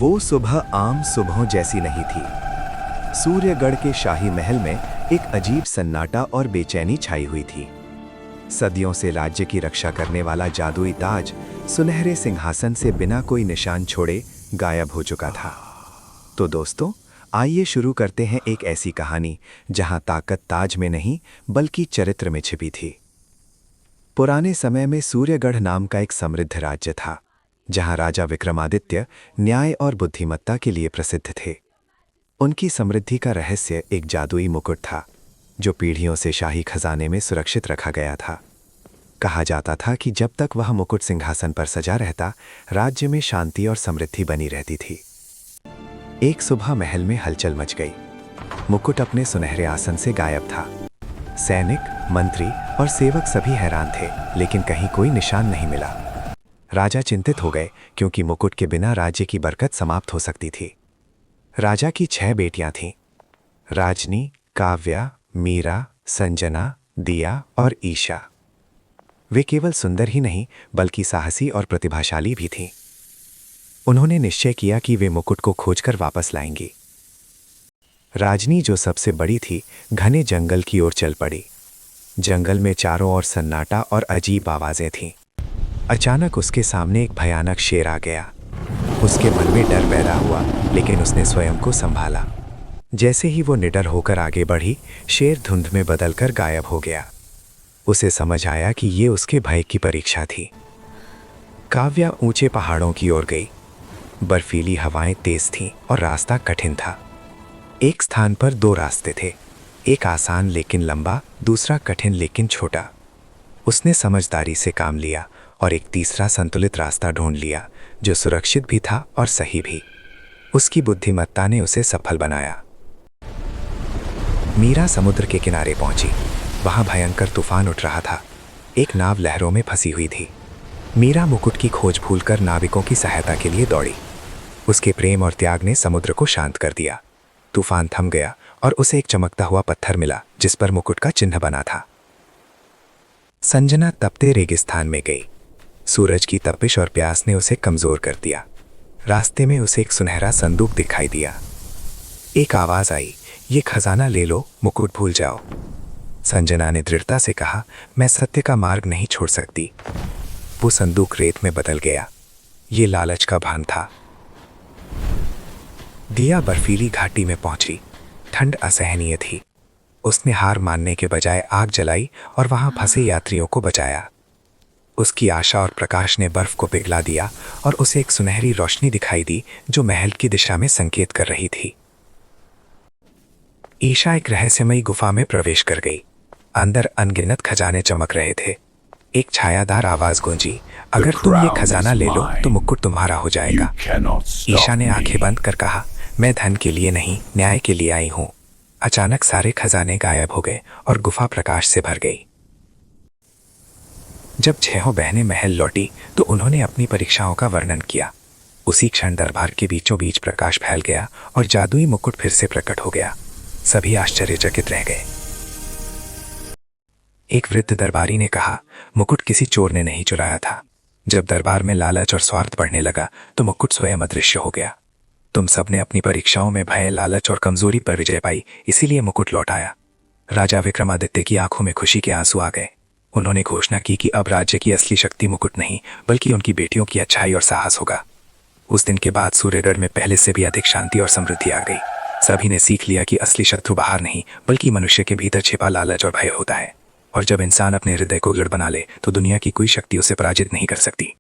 वो सुबह आम सुबहों जैसी नहीं थी। सूर्यगढ़ के शाही महल में एक अजीब सन्नाटा और बेचैनी छाई हुई थी। सदियों से राज्य की रक्षा करने वाला जादुई ताज सुनहरे सिंहासन से बिना कोई निशान छोड़े गायब हो चुका था। तो दोस्तों, आइए शुरू करते हैं एक ऐसी कहानी जहां ताकत ताज में नहीं बल्कि चरित्र में छिपी थी। पुराने समय में सूर्यगढ़ नाम का एक समृद्ध राज्य था, जहां राजा विक्रमादित्य न्याय और बुद्धिमत्ता के लिए प्रसिद्ध थे। उनकी समृद्धि का रहस्य एक जादुई मुकुट था, जो पीढ़ियों से शाही खजाने में सुरक्षित रखा गया था। कहा जाता था कि जब तक वह मुकुट सिंहासन पर सजा रहता, राज्य में शांति और समृद्धि बनी रहती थी। एक सुबह महल में हलचल मच गई। मुकुट अपने सुनहरे आसन से गायब था। सैनिक, मंत्री और सेवक सभी हैरान थे, लेकिन कहीं कोई निशान नहीं मिला। राजा चिंतित हो गए, क्योंकि मुकुट के बिना राज्य की बरकत समाप्त हो सकती थी। राजा की 6 बेटियां थीं: राजनी, काव्या, मीरा, संजना, दिया और ईशा। वे केवल सुंदर ही नहीं बल्कि साहसी और प्रतिभाशाली भी थीं। उन्होंने निश्चय किया कि वे मुकुट को खोजकर वापस लाएंगी। राजनी, जो सबसे बड़ी थी, घने जंगल की ओर चल पड़ी। जंगल में चारों ओर सन्नाटा और अजीब आवाजें थीं। अचानक उसके सामने एक भयानक शेर आ गया। उसके मन में डर पैदा हुआ, लेकिन उसने स्वयं को संभाला। जैसे ही वो निडर होकर आगे बढ़ी, शेर धुंध में बदलकर गायब हो गया। उसे समझ आया कि ये उसके भय की परीक्षा थी। काव्या ऊंचे पहाड़ों की ओर गई। बर्फीली हवाएं तेज थीं और रास्ता कठिन था। एक स्थान पर 2 रास्ते थे, एक आसान लेकिन लंबा, दूसरा कठिन लेकिन छोटा। उसने समझदारी से काम लिया और एक तीसरा संतुलित रास्ता ढूंढ लिया, जो सुरक्षित भी था और सही भी। उसकी बुद्धिमत्ता ने उसे सफल बनाया। मीरा समुद्र के किनारे पहुंची। वहां भयंकर तूफान उठ रहा था। एक नाव लहरों में फंसी हुई थी। मीरा मुकुट की खोज भूलकर नाविकों की सहायता के लिए दौड़ी। उसके प्रेम और त्याग ने समुद्र को शांत कर दिया। तूफान थम गया और उसे एक चमकता हुआ पत्थर मिला, जिस पर मुकुट का चिन्ह बना था। संजना तपते रेगिस्तान में गई। सूरज की तपिश और प्यास ने उसे कमजोर कर दिया। रास्ते में उसे एक सुनहरा संदूक दिखाई दिया। एक आवाज आई, ये खजाना ले लो, मुकुट भूल जाओ। संजना ने दृढ़ता से कहा, मैं सत्य का मार्ग नहीं छोड़ सकती। वो संदूक रेत में बदल गया। ये लालच का भान था। दिया बर्फीली घाटी में पहुंची। ठंड असहनीय थी। उसने हार मानने के बजाय आग जलाई और वहां फंसे यात्रियों को बचाया। उसकी आशा और प्रकाश ने बर्फ को पिघला दिया और उसे एक सुनहरी रोशनी दिखाई दी, जो महल की दिशा में संकेत कर रही थी। ईशा एक रहस्यमयी गुफा में प्रवेश कर गई। अंदर अनगिनत खजाने चमक रहे थे। एक छायादार आवाज गूंजी, अगर तुम ये खजाना ले लो तो मुकुट तुम्हारा हो जाएगा। ईशा ने आंखें बंद कर कहा, मैं धन के लिए नहीं, न्याय के लिए आई हूं। अचानक सारे खजाने गायब हो गए और गुफा प्रकाश से भर गई। जब 6 बहनें महल लौटी तो उन्होंने अपनी परीक्षाओं का वर्णन किया। उसी क्षण दरबार के बीचों बीच प्रकाश फैल गया और जादुई मुकुट फिर से प्रकट हो गया। सभी आश्चर्यचकित रह गए। एक वृद्ध दरबारी ने कहा, मुकुट किसी चोर ने नहीं चुराया था। जब दरबार में लालच और स्वार्थ बढ़ने लगा तो मुकुट स्वयं अदृश्य हो गया। तुम सबने अपनी परीक्षाओं में भय, लालच और कमजोरी पर विजय पाई, इसीलिए मुकुट लौट आया। राजा विक्रमादित्य की आंखों में खुशी के आंसू आ गए। उन्होंने घोषणा की कि अब राज्य की असली शक्ति मुकुट नहीं बल्कि उनकी बेटियों की अच्छाई और साहस होगा। उस दिन के बाद सूर्यगढ़ में पहले से भी अधिक शांति और समृद्धि आ गई। सभी ने सीख लिया कि असली शत्रु बाहर नहीं बल्कि मनुष्य के भीतर छिपा लालच और भय होता है। और जब इंसान अपने हृदय को दृढ़ बना ले तो दुनिया की कोई शक्ति उसे पराजित नहीं कर सकती।